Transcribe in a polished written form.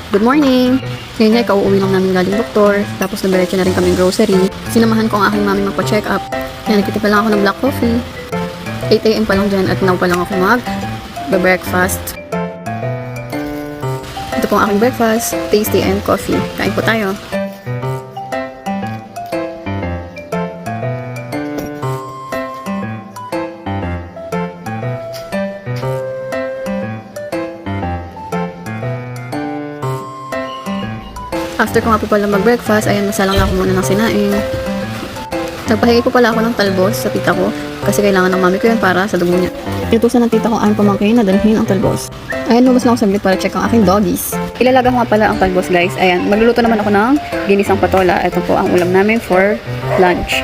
Good morning! Ngayon nga, kauuwi lang namin galing doktor. Tapos nabiretso na rin kami grocery. Sinamahan ko ang aking mami magpa-check up. Kaya nagtitip lang ako ng black coffee. 8 AM pa lang dyan at now pa lang ako mag-breakfast. Ito po ang aking breakfast, tasty and coffee. Kain po tayo. After ko nga po pala mag-breakfast, ayan, nasalang na ako muna ng sinaing. Nagpahingi po pala ako ng talbos sa tita ko kasi kailangan ng mami ko yun para sa dugo niya. Inutusan ng tita ko ang pamangkin na dalhin ang talbos. Ayan, lumabas na ako saglit para check ang aking doggies. Ilalaga ko nga pala ang talbos, guys. Ayan, magluluto naman ako ng ginisang patola. Ito po ang ulam namin for lunch.